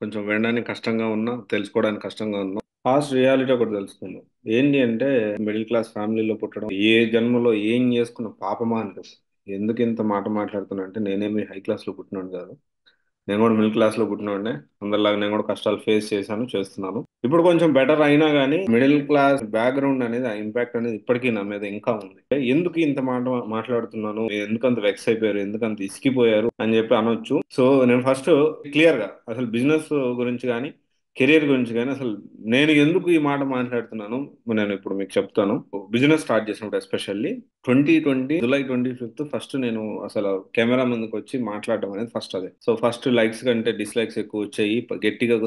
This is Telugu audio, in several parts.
కొంచెం వినడానికి కష్టంగా ఉన్నా, తెలుసుకోవడానికి కష్టంగా ఉన్నా హార్ష్ రియాలిటీ ఒకటి తెలుసుకుందాం. ఏంటి అంటే మిడిల్ క్లాస్ ఫ్యామిలీలో పుట్టడం ఏ జన్మలో ఏం చేసుకున్న పాపమా అనిపిస్తుంది. ఎందుకు ఇంత మాట మాట్లాడుతున్నా అంటే నేనేమి హై క్లాస్ లో పుట్టినాను కాదు. నేను కూడా మిడిల్ క్లాస్ లో పుట్టినోడినే. అందరిలాగా నేను కూడా కష్టాలు ఫేస్ చేశాను, చేస్తున్నాను. ఇప్పుడు కొంచెం బెటర్ అయినా కానీ మిడిల్ క్లాస్ బ్యాక్గ్రౌండ్ అనేది, ఆ ఇంపాక్ట్ అనేది ఇప్పటికీ నా మీద ఇంకా ఉంది. ఎందుకు ఇంత మాట మాట్లాడుతున్నాను, ఎందుకంత వెక్స్ అయిపోయారు, ఎందుకంత ఇసికిపోయారు అని చెప్పి అనొచ్చు. సో నేను ఫస్ట్ క్లియర్ గా అసలు బిజినెస్ గురించి కానీ కెరియర్ గురించి కానీ అసలు నేను ఎందుకు ఈ మాట మాట్లాడుతున్నాను నేను ఇప్పుడు మీకు చెప్తాను. బిజినెస్ స్టార్ట్ చేసినప్పుడు ఎస్పెషల్లీ 2020 జూలై 25 ఫస్ట్ నేను అసలు కెమెరా ముందుకు వచ్చి మాట్లాడడం అనేది ఫస్ట్ అదే. సో ఫస్ట్ లైక్స్ కంటే డిస్లైక్స్ ఎక్కువ వచ్చాయి. గట్టిగా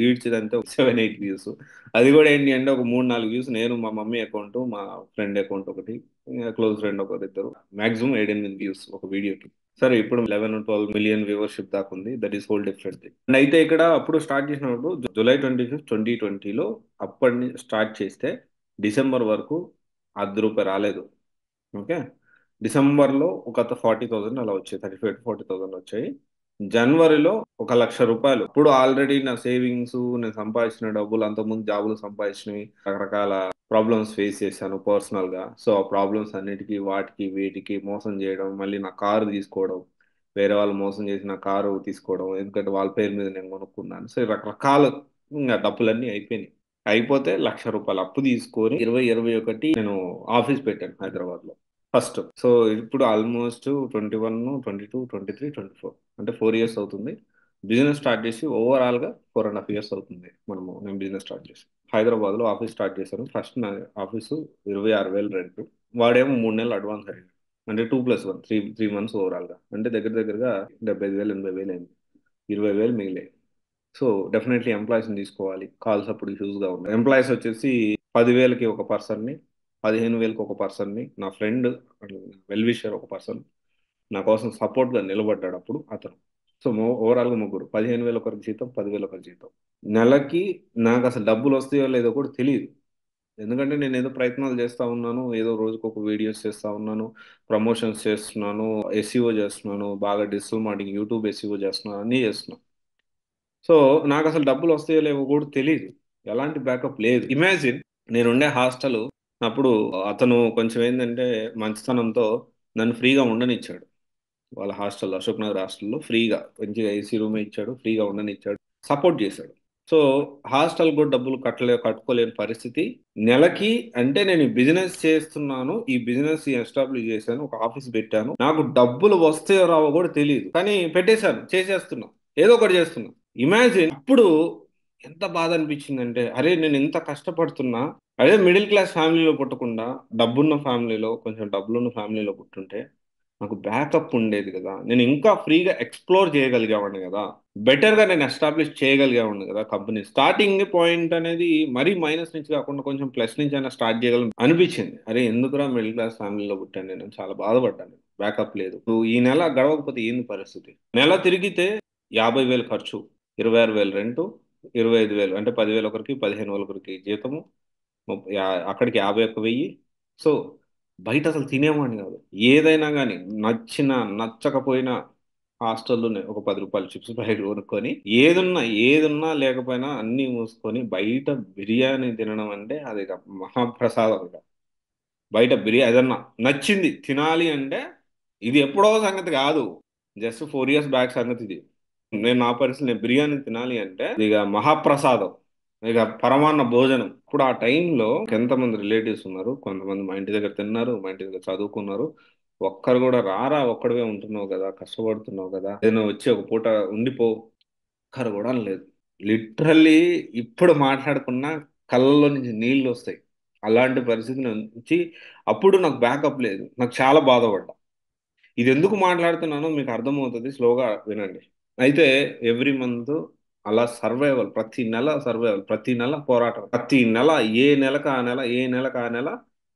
ఈడ్చిదంటే 7-8 వ్యూస్. అది కూడా ఏంటి అంటే ఒక 3-4 వ్యూస్ నేను, మా మమ్మీ అకౌంట్, మా ఫ్రెండ్ అకౌంట్ ఒకటి, క్లోజ్ ఫ్రెండ్ ఒకరిద్దరు, మాక్సిమం 7-8 వ్యూస్ ఒక వీడియోకి. సరే ఇప్పుడు 11-12 మిలియన్ వ్యూవర్షిప్ దాకా ఉంది. That is whole different thing. And అయితే ఇక్కడ అప్పుడు స్టార్ట్ చేసినప్పుడు జూలై 25, 2020లో అప్పటి నుంచి స్టార్ట్ చేస్తే డిసెంబర్ వరకు రూపాయి రాలేదు. ఓకే. డిసెంబర్లో ఒక 40,000 అలా వచ్చాయి, 35-40,000 వచ్చాయి. జనవరిలో 1,00,000 రూపాయలు. ఇప్పుడు ఆల్రెడీ నా సేవింగ్స్, నేను సంపాదించిన డబ్బులు, అంతకుముందు జాబులు సంపాదించినవి, రకరకాల ప్రాబ్లమ్స్ ఫేస్ చేశాను పర్సనల్ గా. సో ఆ ప్రాబ్లమ్స్ అన్నిటికీ వాటికి వీటికి మోసం చేయడం, మళ్ళీ నా కారు తీసుకోవడం, వేరే వాళ్ళు మోసం చేసి నా కారు తీసుకోవడం, ఎందుకంటే వాళ్ళ పేరు మీద నేను కొనుక్కున్నాను. సో ఈ రకరకాల ఇంకా డబ్బులన్నీ అయిపోయినాయి. అయిపోతే 1,00,000 రూపాయలు అప్పు తీసుకొని 2021 నేను ఆఫీస్ పెట్టాను హైదరాబాద్ లో ఫస్ట్. సో ఇప్పుడు ఆల్మోస్ట్ 21, 22, 23, 24 అంటే 4 ఇయర్స్ అవుతుంది బిజినెస్ స్టార్ట్ చేసి. ఓవరాల్ గా 4.5 ఇయర్స్ అవుతుంది నేను బిజినెస్ స్టార్ట్ చేసి. హైదరాబాద్ లో ఆఫీస్ స్టార్ట్ చేశాను. ఫస్ట్ నా ఆఫీసు 26,000 రెంట్. వాడేమో 3 నెలలు అడ్వాన్స్ అడిగాడు. అంటే 2+1 త్రీ మంత్స్ ఓవరాల్ గా, అంటే దగ్గర దగ్గరగా 75,000 80,000 అయింది. 20,000 మిగిలాయి. సో డెఫినెట్లీ ఎంప్లాయీస్ తీసుకోవాలి. కాల్స్ అప్పుడు హ్యూజ్ గా ఉన్నాయి. ఎంప్లాయీస్ వచ్చేసి 10,000కి ఒక పర్సన్ని, 15,000కి ఒక పర్సన్ని, నా ఫ్రెండ్ వెల్ విషర్ ఒక పర్సన్ నా కోసం సపోర్ట్ గా నిలబడ్డాడు అప్పుడు అతను. సో ఓవరాల్ గా ముగ్గురు, 15,000 ఒకరికి జీతం, 10,000 ఒకరికి జీతం. నెలకి నాకు అసలు డబ్బులు వస్తాయో లేదో కూడా తెలియదు. ఎందుకంటే నేను ఏదో ప్రయత్నాలు చేస్తా ఉన్నాను, ఏదో రోజుకు ఒక వీడియోస్ చేస్తా ఉన్నాను, ప్రమోషన్స్ చేస్తున్నాను, ఎస్ఈఓ చేస్తున్నాను, బాగా డిజిటల్ మార్కెటింగ్, యూట్యూబ్ ఎస్ఈఓ చేస్తున్నాను, అన్నీ చేస్తున్నాను. సో నాకు అసలు డబ్బులు వస్తాయో లేవో కూడా తెలియదు. ఎలాంటి బ్యాకప్ లేదు. ఇమాజిన్, నేనుండే హాస్టల్ అప్పుడు అతను కొంచెం ఏంటంటే మంచితనంతో నన్ను ఫ్రీగా ఉండనిచ్చాడు. వాళ్ళ హాస్టల్లో, అశోక్ నగర్ హాస్టల్లో ఫ్రీగా మంచిగా ఏసీ రూమ్ ఇచ్చాడు, ఫ్రీగా ఉండనిచ్చాడు, సపోర్ట్ చేశాడు. సో హాస్టల్ కూడా డబ్బులు కట్టుకోలేని పరిస్థితి. నెలకి అంటే నేను బిజినెస్ చేస్తున్నాను, ఈ బిజినెస్ ఎస్టాబ్లిష్ చేశాను, ఒక ఆఫీస్ పెట్టాను, నాకు డబ్బులు వస్తాయో రావో కూడా తెలియదు, కానీ పెట్టేశాను, చేసేస్తున్నా, ఏదో ఒకటి చేస్తున్నా. ఇమాజిన్ ఇప్పుడు ఎంత బాధ అనిపించిందంటే, అరే నేను ఇంత కష్టపడుతున్నా, అదే మిడిల్ క్లాస్ ఫ్యామిలీలో పుట్టకుండా డబ్బున్న ఫ్యామిలీలో, కొంచెం డబ్బులున్న ఫ్యామిలీలో పుట్టుంటే నాకు బ్యాకప్ ఉండేది కదా, నేను ఇంకా ఫ్రీగా ఎక్స్ప్లోర్ చేయగలిగేవాడిని కదా, బెటర్ గా నేను ఎస్టాబ్లిష్ చేయగలిగేవాడిని కదా కంపెనీ. స్టార్టింగ్ పాయింట్ అనేది మరీ మైనస్ నుంచి కాకుండా కొంచెం ప్లస్ నుంచి అయినా స్టార్ట్ చేయగలను అనిపించింది. అరే ఎందుకురా మిడిల్ క్లాస్ ఫ్యామిలీలో పుట్టాను, నేను చాలా బాధపడ్డాను. బ్యాకప్ లేదు. ఇప్పుడు ఈ నెల గడవకపోతే ఏంది పరిస్థితి? నెల తిరిగితే 50,000 ఖర్చు, 26,000 రెంటు, 25,000 అంటే 10,000 ఒకరికి, 15,000 ఒకరికి జీతము, అక్కడికి 51,000. సో బయట అసలు తినేవాడిని కాదు. ఏదైనా కానీ నచ్చినా నచ్చకపోయినా హాస్టల్లోనే ఒక 10 రూపాయలు చిప్స్ బయట కొనుక్కొని, ఏదున్నా ఏదున్నా లేకపోయినా అన్నీ మూసుకొని బయట బిర్యానీ తినడం అంటే అది ఇక మహాప్రసాదం ఇక. బయట బిర్యానీ ఏదన్నా నచ్చింది తినాలి అంటే, ఇది ఎప్పుడో సంగతి కాదు, జస్ట్ 4 ఇయర్స్ బ్యాక్ సంగతి ఇది. నేను నా పరిస్థితి, నేను బిర్యానీ తినాలి అంటే ఇక మహాప్రసాదం, ఇక పరమాన్న భోజనం. ఇప్పుడు ఆ టైంలో ఎంతమంది రిలేటివ్స్ ఉన్నారు, కొంతమంది మా ఇంటి దగ్గర తిన్నారు, మా ఇంటి దగ్గర చదువుకున్నారు. ఒక్కరు కూడా రారా, ఒక్కడివే ఉంటున్నావు కదా, కష్టపడుతున్నావు కదా, ఏదైనా వచ్చి ఒక పూట ఉండిపో, ఒక్కరు కూడా లేదు. లిటరల్లీ ఇప్పుడు మాట్లాడుకున్నా కళ్ళల్లో నుంచి నీళ్ళు వస్తాయి. అలాంటి పరిస్థితి నుంచి అప్పుడు నాకు బ్యాకప్ లేదు, నాకు చాలా బాధపడ్డా. ఇది ఎందుకు మాట్లాడుతున్నానో మీకు అర్థమవుతుంది, స్లోగా వినండి. అయితే ఎవ్రీ మంత్ అలా సర్వైవల్, ప్రతి నెల సర్వైవల్, ప్రతి నెల పోరాటం, ప్రతి నెల ఏ నెలకు ఆ నెల, ఏ నెలకు ఆ నెల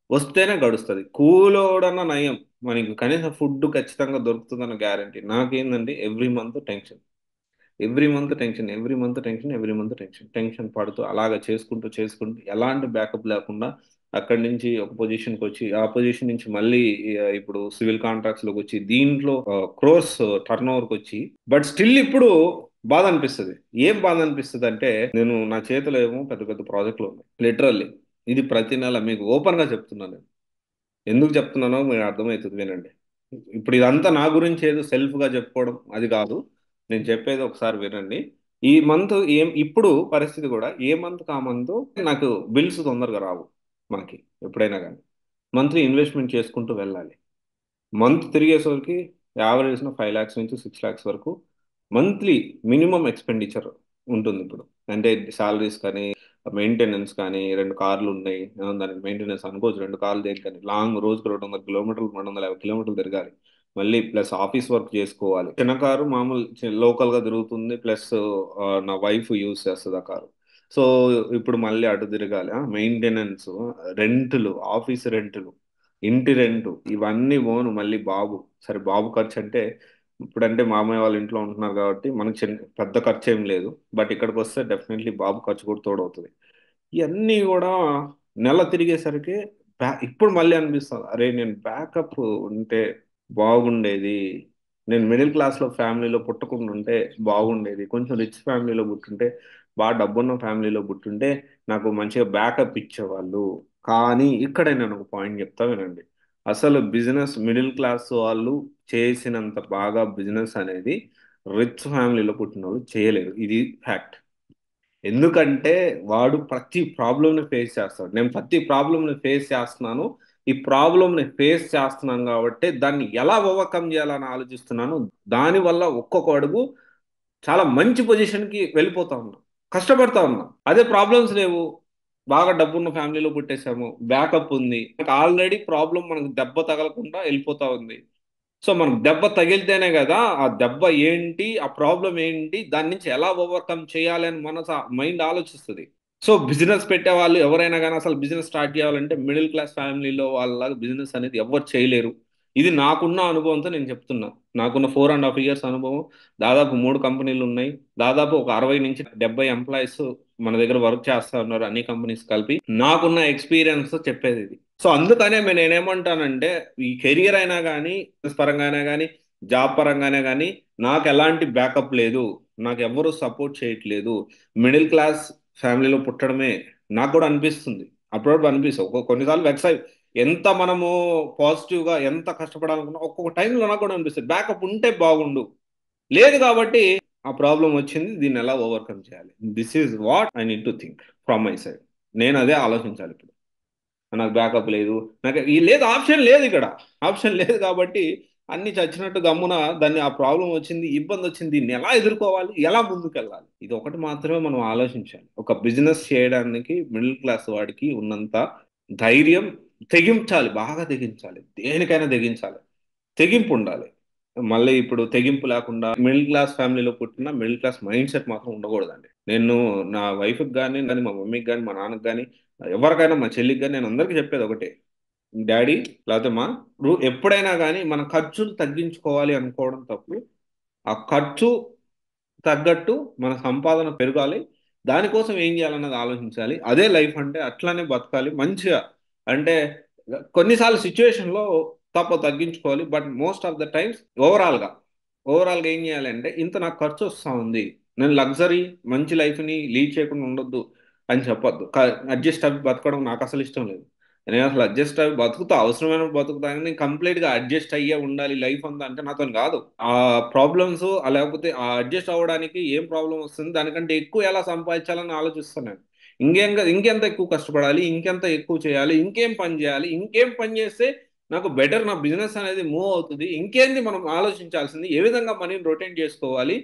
వస్తేనే గడుస్తుంది. కూలోడన్న నయం, మనకి కనీసం ఫుడ్ ఖచ్చితంగా దొరుకుతుందన్న గ్యారంటీ. నాకేందంటే every month tension, every month tension, every month tension, every month tension, tension పడుతూ అలాగ చేసుకుంటూ చేసుకుంటూ ఎలాంటి బ్యాకప్ లేకుండా అక్కడి నుంచి ఒక పొజిషన్కి వచ్చి, ఆ పొజిషన్ నుంచి మళ్ళీ ఇప్పుడు సివిల్ కాంట్రాక్ట్స్ లోకి వచ్చి, దీంట్లో క్రోర్స్ టర్న్ ఓవర్కి వచ్చి, బట్ స్టిల్ ఇప్పుడు బాధ అనిపిస్తుంది. ఏం బాధ అనిపిస్తుంది అంటే, నేను నా చేతిలో ఏమో పెద్ద పెద్ద ప్రాజెక్టులు ఉన్నాయి లిటరల్లీ. ఇది ప్రతి నెల మీకు ఓపెన్ గా చెప్తున్నాను నేను. ఎందుకు చెప్తున్నానో మీరు అర్థమవుతుంది, వినండి. ఇప్పుడు ఇదంతా నా గురించి ఏదో సెల్ఫ్ గా చెప్పుకోవడం అది కాదు. నేను చెప్పేది ఒకసారి వినండి. ఈ మంత్ ఏం ఇప్పుడు పరిస్థితి కూడా ఏ మంత్ కా మంత్ నాకు బిల్స్ తొందరగా రావు మనకి, ఎప్పుడైనా కానీ మంత్లీ ఇన్వెస్ట్మెంట్ చేసుకుంటూ వెళ్ళాలి. మంత్ తిరిగేసరికి యావరేజ్ 5 lakhs నుంచి 6 lakhs వరకు మంత్లీ మినిమం ఎక్స్పెండిచర్ ఉంటుంది ఇప్పుడు. అంటే సాలరీస్ కానీ, మెయింటెనెన్స్ కానీ, 2 కార్లు ఉన్నాయి, దానికి మెయింటెనెన్స్ అనుకోవచ్చు. 2 కార్లు దేనికని, లాంగ్ రోజుకు 200 కిలోమీటర్లు 250 కిలోమీటర్లు తిరగాలి. మళ్ళీ ప్లస్ ఆఫీస్ వర్క్ చేసుకోవాలి. చిన్న కారు మామూలు లోకల్ గా తిరుగుతుంది, ప్లస్ నా వైఫ్ యూజ్ చేస్తుంది ఆ కారు. సో ఇప్పుడు మళ్ళీ అటు తిరగాలి, మెయింటెనెన్స్, రెంట్లు, ఆఫీస్ రెంట్లు, ఇంటి రెంటు, ఇవన్నీ పోను. మళ్ళీ బాబు, సరే బాబు ఖర్చు అంటే ఇప్పుడంటే మామయ్య వాళ్ళ ఇంట్లో ఉంటున్నారు కాబట్టి మనకు పెద్ద ఖర్చు ఏం లేదు. బట్ ఇక్కడికి వస్తే డెఫినెట్లీ బాబు ఖర్చు కూడా తోడవుతుంది. ఇవన్నీ కూడా నెల తిరిగేసరికి ఇప్పుడు మళ్ళీ అనిపిస్తుంది, అరే నేను బ్యాకప్ ఉంటే బాగుండేది. నేను మిడిల్ క్లాస్లో ఫ్యామిలీలో పుట్టకుండా ఉంటే బాగుండేది. కొంచెం రిచ్ ఫ్యామిలీలో పుట్టుంటే, బాగా డబ్బున్న ఫ్యామిలీలో పుట్టుంటే నాకు మంచిగా బ్యాకప్ ఇచ్చేవాళ్ళు. కానీ ఇక్కడే నేను ఒక పాయింట్ చెప్తా వినండి. అసలు బిజినెస్ మిడిల్ క్లాస్ వాళ్ళు చేసినంత బాగా బిజినెస్ అనేది రిచ్ ఫ్యామిలీలో పుట్టిన వాళ్ళు చేయలేరు. ఇది ఫ్యాక్ట్. ఎందుకంటే వాడు ప్రతి ప్రాబ్లమ్ని ఫేస్ చేస్తాడు. నేను ప్రతి ప్రాబ్లమ్ని ఫేస్ చేస్తున్నాను. ఈ ప్రాబ్లమ్ని ఫేస్ చేస్తున్నాను కాబట్టి దాన్ని ఎలా ఓవర్కమ్ చేయాలని ఆలోచిస్తున్నాను. దానివల్ల ఒక్కొక్క అడుగు చాలా మంచి పొజిషన్కి వెళ్ళిపోతా ఉన్నా, కష్టపడతా ఉన్నా. అదే ప్రాబ్లమ్స్ లేవు, బాగా డబ్బున్న ఫ్యామిలీలో పుట్టేశాము, బ్యాకప్ ఉంది, ఆల్రెడీ ప్రాబ్లం మనకు దెబ్బ తగలకుండా వెళ్ళిపోతా ఉంది. సో మనకు దెబ్బ తగిలితేనే కదా ఆ దెబ్బ ఏంటి, ఆ ప్రాబ్లం ఏంటి, దాని నుంచి ఎలా ఓవర్కమ్ చేయాలి అని మన మైండ్ ఆలోచిస్తుంది. సో బిజినెస్ పెట్టే వాళ్ళు ఎవరైనా కానీ అసలు బిజినెస్ స్టార్ట్ చేయాలంటే మిడిల్ క్లాస్ ఫ్యామిలీలో వాళ్ళ బిజినెస్ అనేది ఎవరు చేయలేరు. ఇది నాకున్న అనుభవంతో నేను చెప్తున్నా. నాకున్న 4.5 years అనుభవం. దాదాపు 3 కంపెనీలు ఉన్నాయి. దాదాపు ఒక 60 నుంచి 70 ఎంప్లాయీస్ మన దగ్గర వర్క్ చేస్తా ఉన్నారు, అన్ని కంపెనీస్ కలిపి. నాకున్న ఎక్స్పీరియన్స్ చెప్పేది ఇది. సో అందుకనే నేనేమంటానంటే, ఈ కెరియర్ అయినా కానీ, బిజినెస్ పరంగా అయినా కానీ, జాబ్ పరంగానే కానీ నాకు ఎలాంటి బ్యాకప్ లేదు, నాకు ఎవరు సపోర్ట్ చేయట్లేదు. మిడిల్ క్లాస్ ఫ్యామిలీలో పుట్టడమే నాకు కూడా అనిపిస్తుంది. అప్పుడప్పుడు అనిపిస్తుంది, కొన్నిసార్లు వెక్స్ అయి ఎంత మనము పాజిటివ్గా ఎంత కష్టపడాలనుకున్నా ఒక్కొక్క టైంలో నాకు కూడా అనిపిస్తుంది బ్యాకప్ ఉంటే బాగుండు. లేదు కాబట్టి ఆ ప్రాబ్లం వచ్చింది, దీన్ని ఎలా ఓవర్కమ్ చేయాలి. This is what I need to think from my side. నేను అదే ఆలోచించాలి ఇప్పుడు. నాకు బ్యాకప్ లేదు, నాకు ఈ లేదు, ఆప్షన్ లేదు ఇక్కడ. ఆప్షన్ లేదు కాబట్టి అన్ని చచ్చినట్టు గమ్మున దాన్ని, ఆ ప్రాబ్లం వచ్చింది, ఇబ్బంది వచ్చింది, దీన్ని ఎలా ఎదుర్కోవాలి, ఎలా ముందుకెళ్ళాలి, ఇది ఒకటి మాత్రమే మనం ఆలోచించాలి. ఒక బిజినెస్ చేయడానికి మిడిల్ క్లాస్ వాడికి ఉన్నంత ధైర్యం తెగించాలి, బాగా తెగించాలి, దేనికైనా తెగించాలి, తెగింపు ఉండాలి. మళ్ళీ ఇప్పుడు తెగింపు లేకుండా మిడిల్ క్లాస్ ఫ్యామిలీలో పుట్టిన మిడిల్ క్లాస్ మైండ్ సెట్ మాత్రం ఉండకూడదండి. నేను నా వైఫ్కి కానీ మా మమ్మీకి కానీ మా నాన్నకి కానీ ఎవరికైనా, మా చెల్లికి కానీ, నేను అందరికీ చెప్పేది ఒకటే. డాడీ లేకపోతే మా ఎప్పుడైనా కానీ మన ఖర్చులు తగ్గించుకోవాలి అనుకోవడం తప్పు. ఆ ఖర్చు తగ్గట్టు మన సంపాదన పెరగాలి. దానికోసం ఏం చేయాలన్నది ఆలోచించాలి. అదే లైఫ్ అంటే, అట్లానే బతకాలి మంచిగా. అంటే కొన్నిసార్లు సిచ్యువేషన్లో తగ్గించుకోవాలి. But most of the times ఓవరాల్గా ఏం చేయాలి అంటే, ఇంత నాకు ఖర్చు వస్తూ ఉంది, నేను లగ్జరీ మంచి లైఫ్ని లీడ్ చేయకుండా ఉండొద్దు అని చెప్పొద్దు. అడ్జస్ట్ అవ్వి బతకడం నాకు అసలు ఇష్టం లేదు. నేను అసలు అడ్జస్ట్ అవ్వి బతుకుతా, అవసరమైన బతుకుతా, కానీ కంప్లీట్గా అడ్జస్ట్ అయ్యే ఉండాలి లైఫ్ అంతా అంటే నాతో కాదు. ఆ ప్రాబ్లమ్స్, లేకపోతే ఆ అడ్జస్ట్ అవ్వడానికి ఏం ప్రాబ్లం వస్తుంది, దానికంటే ఎక్కువ ఎలా సంపాదించాలని ఆలోచిస్తున్నాను. ఇంకెంత ఎక్కువ కష్టపడాలి, ఇంకెంత ఎక్కువ చేయాలి, ఇంకేం పని చేయాలి, ఇంకేం పని చేస్తే నాకు బెటర్, నా బిజినెస్ అనేది మూవ్ అవుతుంది, ఇంకేంది మనం ఆలోచించాల్సింది, ఏ విధంగా మనీని రొటేట్ చేసుకోవాలి,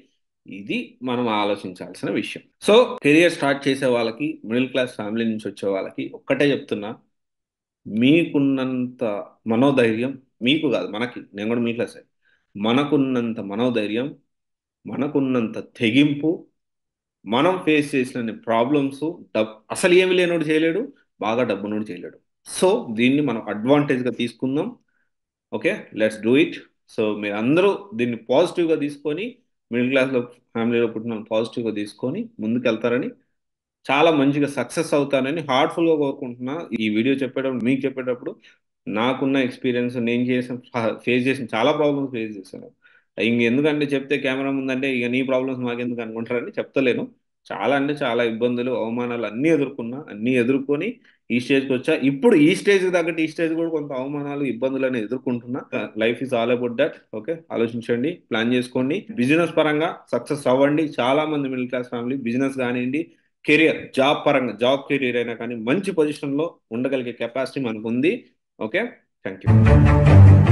ఇది మనం ఆలోచించాల్సిన విషయం. సో కెరియర్ స్టార్ట్ చేసే వాళ్ళకి, మిడిల్ క్లాస్ ఫ్యామిలీ నుంచి వచ్చే వాళ్ళకి ఒక్కటే చెప్తున్నా, మీకున్నంత మనోధైర్యం, మీకు కాదు మనకి, నేను కూడా మీ క్లాసే, మనకున్నంత మనోధైర్యం, మనకున్నంత తెగింపు, మనం ఫేస్ చేసిన ప్రాబ్లమ్స్, అసలు ఏమి లేనోడు చేయలేడు, బాగా డబ్బునోడు చేయలేడు. సో దీన్ని మనం అడ్వాంటేజ్గా తీసుకుందాం. Okay, let's do it. So మీరు అందరూ దీన్ని పాజిటివ్గా తీసుకొని, మిడిల్ క్లాస్లో ఫ్యామిలీలో పుట్టిన పాజిటివ్గా తీసుకొని ముందుకెళ్తారని, చాలా మంచిగా సక్సెస్ అవుతానని హార్ట్ఫుల్గా కోరుకుంటున్నా. ఈ వీడియో చెప్పేటప్పుడు, మీకు చెప్పేటప్పుడు నాకున్న ఎక్స్పీరియన్స్, నేను చేసిన ఫేస్ చేసిన చాలా ప్రాబ్లమ్స్ ఫేస్ చేశాను. ఇంక ఎందుకంటే చెప్తే కెమెరా ముందంటే ఇక నీ ప్రాబ్లమ్స్ మాకెందుకు అనుకుంటారని చెప్తలేను. చాలా అంటే చాలా ఇబ్బందులు, అవమానాలు అన్నీ ఎదుర్కొన్నా, అన్నీ ఎదుర్కొని ఈ స్టేజ్కి వచ్చా. ఇప్పుడు ఈ స్టేజ్కి తగ్గట్టు ఈ స్టేజ్ కూడా కొంత అవమానాలు, ఇబ్బందులు అనేది ఎదుర్కొంటున్నా. Life is all about that. Okay, ఆలోచించండి, ప్లాన్ చేసుకోండి, బిజినెస్ పరంగా సక్సెస్ అవ్వండి. చాలా మంది మిడిల్ క్లాస్ ఫ్యామిలీ బిజినెస్ కానివ్వండి, కెరియర్, జాబ్ పరంగా, జాబ్ కెరియర్ అయినా కానీ మంచి పొజిషన్లో ఉండగలిగే కెపాసిటీ మనకు ఉంది. Okay, thank you.